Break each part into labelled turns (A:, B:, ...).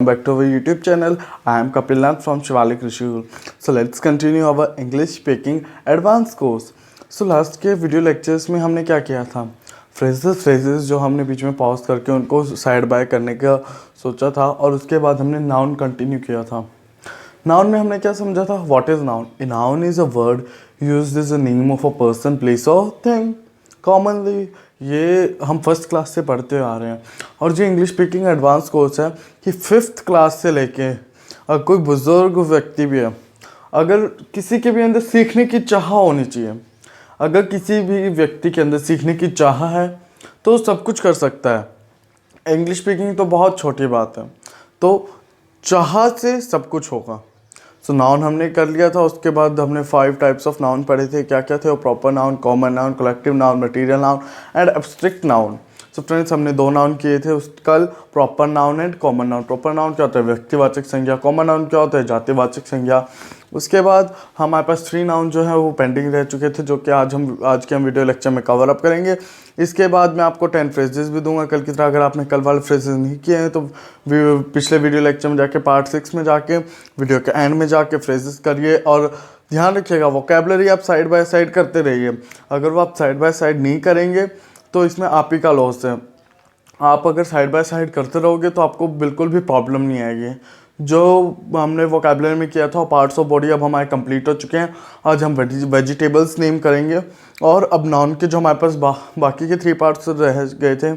A: Back to our YouTube channel. I am Kapil Nath from Shivalik Rishi School. So let's continue our English speaking advanced course. So last के video lectures में हमने क्या किया था, phrases जो हमने बीच में पॉज करके उनको साइड बाय करने का सोचा था, और उसके बाद हमने नाउन कंटिन्यू किया था. नाउन में हमने क्या समझा था, what is noun. A noun is a word used as a name of a person, place और थिंग. कॉमनली ये हम फर्स्ट क्लास से पढ़ते आ रहे हैं, और जो इंग्लिश स्पीकिंग एडवांस कोर्स है कि फिफ्थ क्लास से लेके अगर कोई बुजुर्ग व्यक्ति भी है, अगर किसी के भी अंदर सीखने की चाह होनी चाहिए, अगर किसी भी व्यक्ति के अंदर सीखने की चाह है तो सब कुछ कर सकता है. इंग्लिश स्पीकिंग तो बहुत छोटी बात है, तो चाह से सब कुछ होगा. सो नाउन हमने कर लिया था. उसके बाद हमने 5 टाइप्स ऑफ नाउन पढ़े थे. क्या क्या थे वो, proper noun, common noun, collective noun, material noun and abstract noun. So friends, हमने 2 नाउन किए थे उस कल, proper noun and common noun. Proper noun क्या होता है, व्यक्तिवाचक संज्ञा. कॉमन नाउन क्या होता है, जातिवाचक संज्ञा. उसके बाद हमारे पास 3 नाउन जो है वो पेंडिंग रह चुके थे, जो कि आज के हम वीडियो लेक्चर में कवर अप करेंगे. इसके बाद मैं आपको 10 फ्रेजेस भी दूंगा कल की तरह. अगर आपने कल वाले फ्रेजेस नहीं किए हैं तो पिछले वीडियो लेक्चर में जाके पार्ट 6 में जाके वीडियो के एंड में जाके फ्रेजेस करिए. और ध्यान रखिएगा, वोकैबुलरी आप साइड बाय साइड करते रहिए. अगर वो आप साइड बाय साइड नहीं करेंगे तो इसमें आप ही का लॉस है. आप अगर साइड बाय साइड करते रहोगे तो आपको बिल्कुल भी प्रॉब्लम नहीं आएगी. जो हमने वोकैबुलरी में किया था, पार्ट्स ऑफ बॉडी अब हमारे कंप्लीट हो चुके हैं. आज हम वेजिटेबल्स नेम करेंगे, और अब नाउन के जो हमारे पास बाकी के 3 पार्ट्स रह गए थे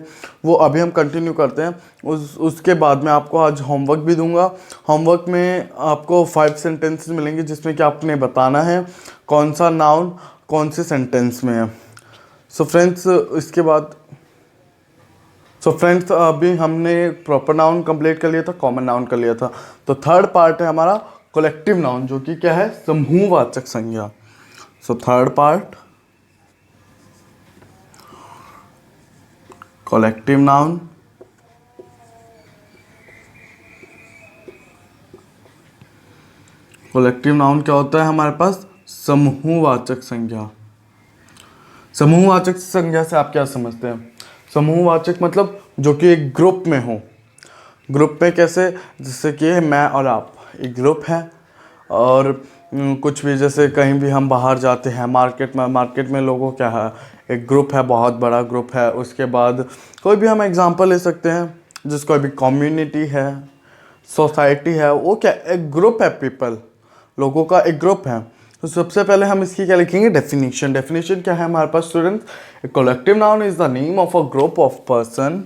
A: वो अभी हम कंटिन्यू करते हैं. उसके बाद में आपको आज होमवर्क भी दूंगा. होमवर्क में आपको 5 सेंटेंसेस मिलेंगे जिसमें कि आपने बताना है कौन सा नाउन कौन से सेंटेंस में है. सो फ्रेंड्स, अभी हमने प्रॉपर नाउन कंप्लीट कर लिया था, कॉमन नाउन कर लिया था. तो थर्ड पार्ट है हमारा कलेक्टिव नाउन, जो कि क्या है, समूहवाचक संज्ञा. So third part, collective noun. Collective noun क्या होता है हमारे पास, समूहवाचक संज्ञा. समूहवाचक संज्ञा से आप क्या समझते हैं, समूहवाचक मतलब जो कि एक ग्रुप में हो. ग्रुप में कैसे, जैसे कि मैं और आप एक ग्रुप है, और कुछ भी जैसे कहीं भी हम बाहर जाते हैं, मार्केट में लोगों क्या है, एक ग्रुप है, बहुत बड़ा ग्रुप है. उसके बाद कोई भी हम एग्जांपल ले सकते हैं, जिस कोई भी कम्युनिटी है, सोसाइटी है, वो क्या, एक ग्रुप है, पीपल, लोगों का एक ग्रुप है. तो सबसे पहले हम इसकी क्या लिखेंगे, डेफिनेशन. डेफिनेशन क्या है हमारे पास students, a collective noun is the name of a group of person.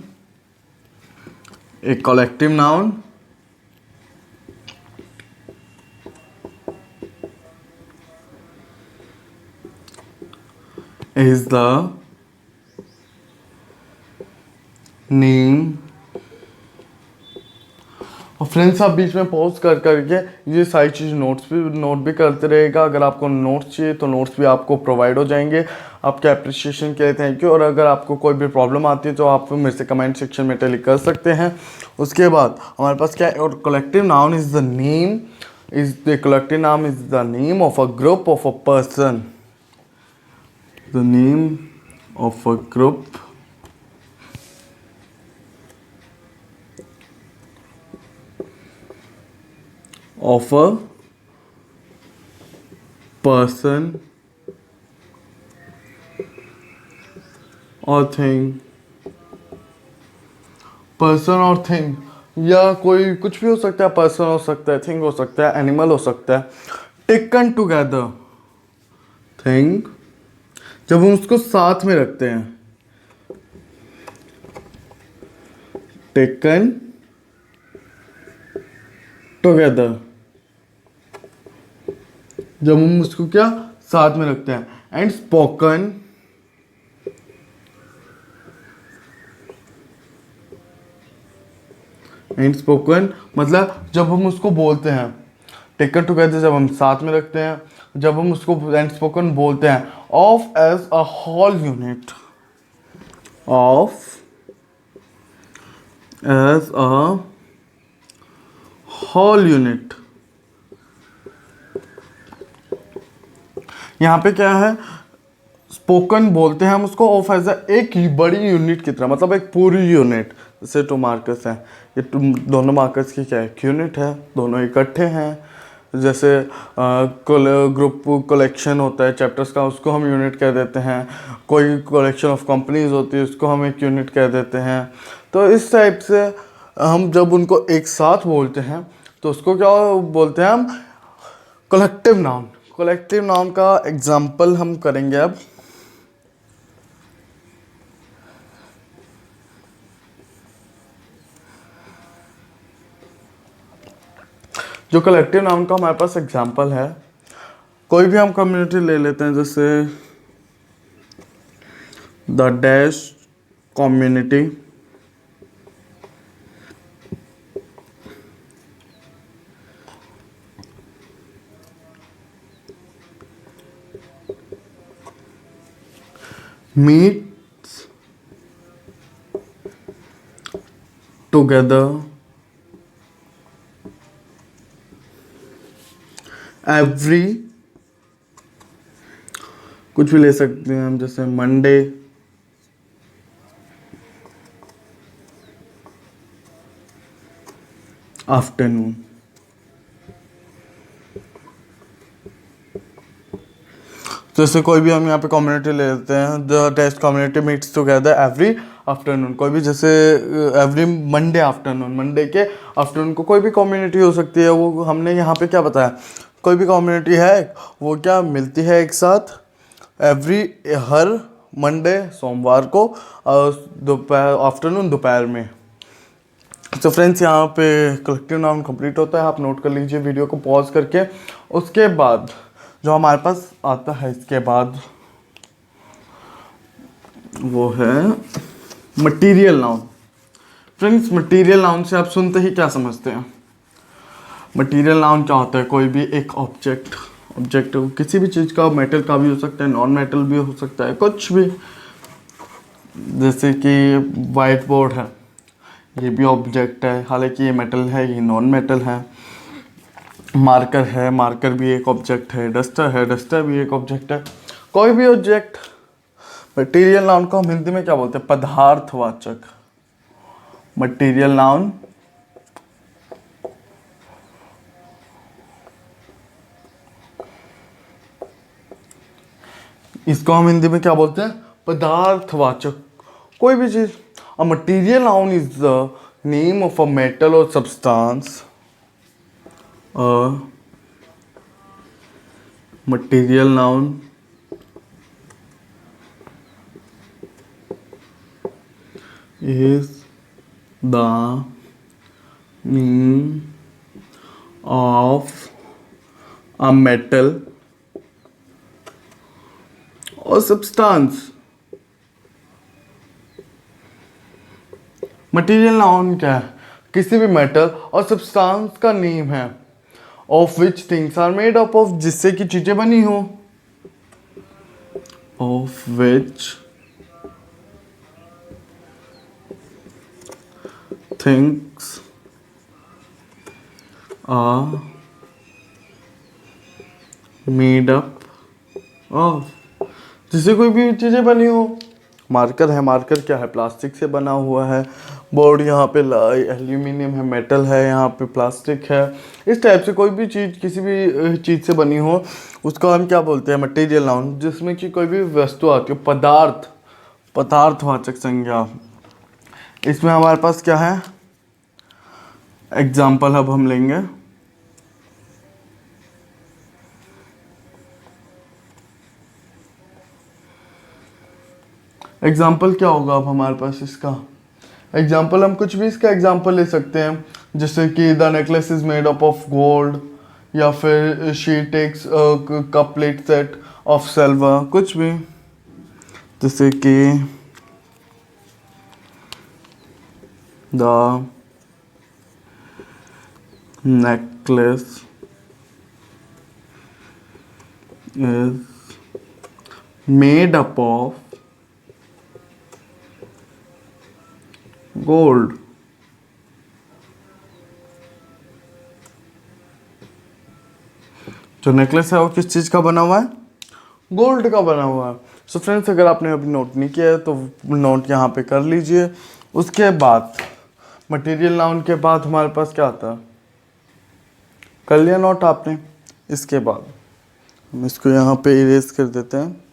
A: A collective noun is the name. और फ्रेंड्स, आप बीच में पॉज कर करके ये सारी चीज़ नोट भी करते रहेगा. अगर आपको नोट्स चाहिए तो नोट्स भी आपको प्रोवाइड हो जाएंगे. आपके अप्रिशिएशन के लिए थैंक यू. और अगर आपको कोई भी प्रॉब्लम आती है तो आप मेरे से कमेंट सेक्शन में टेली कर सकते हैं. उसके बाद हमारे पास क्या है, और collective noun is the name, collective noun is the name of a group of a person. The name of a group of a person or thing. Person और थिंग, या कोई कुछ भी हो सकता है. पर्सन हो सकता है, थिंग हो सकता है, एनिमल हो सकता है. टेकन टुगेदर, थिंग, जब हम उसको साथ में रखते हैं, टेकन टुगेदर, जब हम उसको क्या साथ में रखते हैं. एंड स्पोकन, मतलब जब हम उसको बोलते हैं. टेकन टुगेदर जब हम साथ में रखते हैं, जब हम उसको एंड स्पोकन बोलते हैं. Of as a whole unit, of as a whole unit. यहाँ पे क्या है, स्पोकन बोलते हैं हम उसको ऑफ एज एक बड़ी यूनिट की तरह, मतलब एक पूरी यूनिट। जैसे 2 मार्कर्स हैं, ये दोनों मार्कर्स की क्या है, एक यूनिट है, दोनों इकट्ठे हैं। जैसे ग्रुप कलेक्शन होता है चैप्टर्स का, उसको हम यूनिट कह देते हैं। कोई कलेक्शन ऑफ कंपनीज होती है, उसको हम एक यूनिट कह देते हैं। तो इस टाइप से हम जब उनको एक साथ बोलते हैं तो उसको क्या बोलते हैं हम, कलेक्टिव नाउन। कलेक्टिव नाउन का एग्जाम्पल हम करेंगे अब। जो कलेक्टिव नाउन का हमारे पास एग्जाम्पल है, कोई भी हम कम्युनिटी ले लेते हैं, जैसे the dash community, meets together every, कुछ भी ले सकते हैं हम, जैसे मंडे, आफ्टरनून। जैसे कोई भी हम यहाँ पे कम्युनिटी ले लेते हैं, the test community meets together every afternoon. कोई भी जैसे एवरी मंडे आफ्टरनून, मंडे के आफ्टरनून को कोई भी कम्युनिटी हो सकती है। वो हमने यहाँ पे क्या बताया, कोई भी कम्युनिटी है वो क्या मिलती है एक साथ एवरी, हर मंडे सोमवार को दोपहर, आफ्टरनून दोपहर में। तो फ्रेंड्स यहाँ पे कलेक्टिव नाउन कंप्लीट होता है। आप नोट कर लीजिए वीडियो को पॉज करके। उसके बाद जो हमारे पास आता है इसके बाद, वो है material noun. Friends material noun से आप सुनते ही क्या समझते हैं, मटेरियल नाउन क्या होता है, कोई भी एक ऑब्जेक्ट, ऑब्जेक्ट किसी भी चीज़ का, मेटल का भी हो सकता है, नॉन मेटल भी हो सकता है, कुछ भी। जैसे कि वाइट बोर्ड है, ये भी ऑब्जेक्ट है, हालांकि ये मेटल है, ये नॉन मेटल है। मार्कर है, मार्कर भी एक ऑब्जेक्ट है। डस्टर है, डस्टर भी एक ऑब्जेक्ट है। कोई भी ऑब्जेक्ट। मटेरियल नाउन को हम हिंदी में क्या बोलते हैं, पदार्थवाचक। मटेरियल नाउन इसको हम हिंदी में क्या बोलते हैं, पदार्थवाचक। कोई भी चीज। A material noun is the name of a metal or substance. Material noun is the name of a metal or substance। Material noun क्या है, किसी भी मेटल और सब्सटेंस का नेम है। Of which things are made up of, जिससे कि चीजें बनी हो। Of which things are made up of, जिससे कोई भी चीजें बनी हो। मार्कर है, मार्कर क्या है, प्लास्टिक से बना हुआ है। बोर्ड यहाँ पे एल्यूमिनियम है, मेटल है, यहाँ पे प्लास्टिक है। इस टाइप से कोई भी चीज़ किसी भी चीज़ से बनी हो उसको हम क्या बोलते हैं, मटेरियल नाउन। जिसमें कि कोई भी वस्तु आती हो, पदार्थ, पदार्थवाचक संज्ञा। इसमें हमारे पास क्या है, एग्जाम्पल अब हम लेंगे। एग्जाम्पल क्या होगा अब हमारे पास इसका, एग्जाम्पल हम कुछ भी इसका एग्जाम्पल ले सकते हैं। जैसे कि the necklace is made up of gold, या फिर she takes cup plate set of silver, कुछ भी। जैसे कि the necklace is made up of gold. जो नेकलेस है वो किस चीज का बना हुआ है, गोल्ड का बना हुआ है। सो फ्रेंड्स, अगर आपने अभी नोट नहीं किया है तो नोट यहाँ पे कर लीजिए। उसके बाद मटेरियल नाउन के बाद हमारे पास क्या आता है, कर लिया नोट आपने। इसके बाद हम इसको यहाँ पे इरेज कर देते हैं।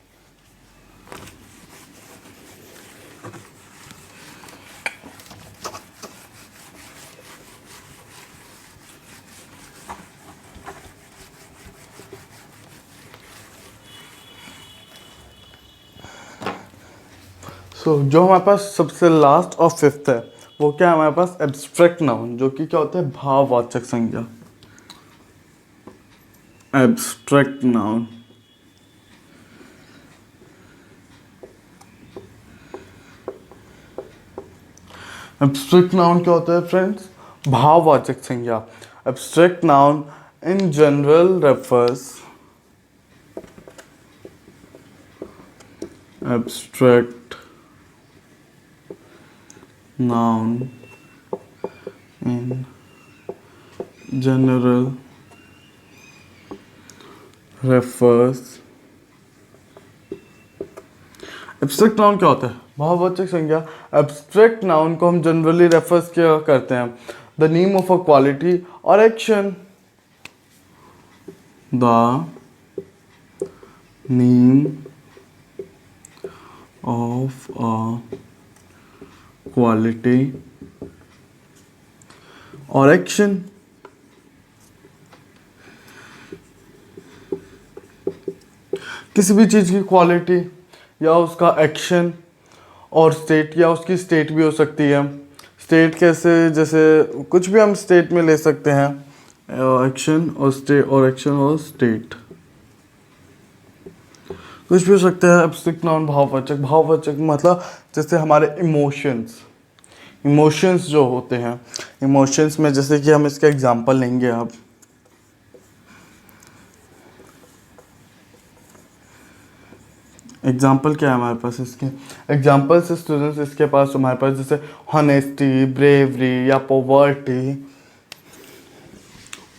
A: जो हमारे पास सबसे लास्ट और फिफ्थ है वो क्या है हमारे पास, एब्स्ट्रैक्ट नाउन, जो कि क्या होता है, भाववाचक संज्ञा। एब्स्ट्रैक्ट नाउन, एब्स्ट्रैक्ट नाउन क्या होता है फ्रेंड्स, भाववाचक संज्ञा। Abstract noun in general refers, abstract noun in general refers, abstract noun क्या होता है, भाववाचक संज्ञा। एब्स्ट्रैक्ट नाउन को हम जनरली रेफर्स क्या करते हैं, the name of a quality or action, the name of a quality or action. किसी भी चीज़ की क्वालिटी या उसका एक्शन और स्टेट, या उसकी स्टेट भी हो सकती है। स्टेट कैसे, जैसे कुछ भी हम स्टेट में ले सकते हैं, एक्शन और स्टेट, और एक्शन और स्टेट कुछ भी हो सकता है। एब्स्ट्रैक्ट नाउन भाववाचक, भाववाचक मतलब जैसे हमारे इमोशंस जो होते हैं, इमोशंस में जैसे कि हम इसका एग्जांपल लेंगे। आप एग्जांपल क्या है हमारे पास, इसके एग्जांपल्स स्टूडेंट्स इसके पास हमारे पास जैसे हॉनेस्टी, ब्रेवरी या पॉवर्टी।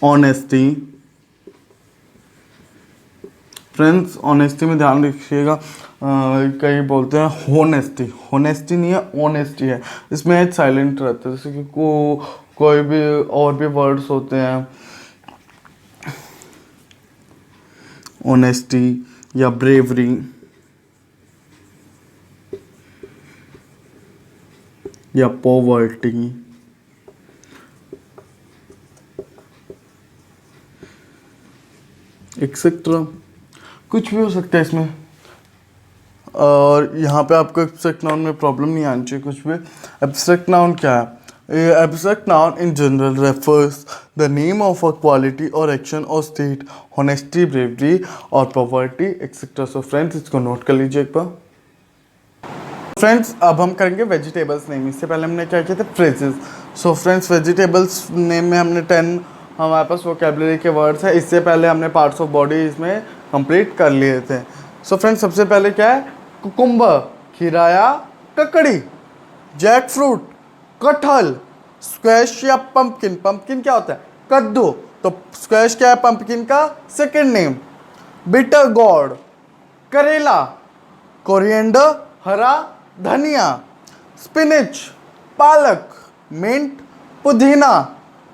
A: ऑनेस्टी फ्रेंड्स, ऑनेस्टी में ध्यान रखिएगा, कई बोलते हैं होनेस्टी, होनेस्टी नहीं है, ऑनेस्टी है। इसमें एच साइलेंट रहता है, जैसे कि कोई भी और भी वर्ड्स होते हैं, ऑनेस्टी या ब्रेवरी या पॉवर्टी, एक्सेट्रा, कुछ भी हो सकता है इसमें। और यहाँ पे आपको एब्स्ट्रैक्ट नाउन में प्रॉब्लम नहीं आनी चाहिए कुछ भी। एब्स्ट्रैक्ट नाउन क्या है, abstract noun in general refers the name of a quality or action और स्टेट, ऑनेस्टी, ब्रेवरी और पॉवर्टी, एक्सेट्रा। सो फ्रेंड्स, इसको नोट कर लीजिए एक बार। फ्रेंड्स, अब हम करेंगे वेजिटेबल्स नेम। इससे पहले हमने क्या किया था, phrases. So friends, vegetables name में हमने 10 हमारे पास वोकैबुलरी के वर्ड्स है। इससे पहले हमने पार्ट्स ऑफ बॉडी इसमें कंप्लीट कर लिए थे। सो फ्रेंड्स, सबसे पहले क्या है, कुकुम्बर, खीराया, ककड़ी, जैक फ्रूट, कटहल, स्क्वैश या पंपकिन। पंपकिन क्या होता है, कद्दू, तो स्क्वैश क्या है पंपकिन का सेकंड नेम। बिटर गॉर्ड, करेला, कोरिएंडर, हरा धनिया, स्पिनिच, पालक, मिंट, पुदीना,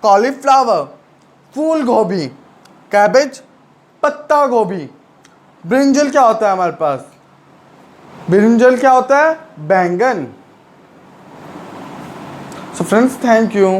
A: कॉलीफ्लावर, फूल गोभी, कैबेज, पत्ता गोभी। ब्रिंजल क्या होता है हमारे पास, ब्रिंजल क्या होता है, बैंगन। So friends, thank you.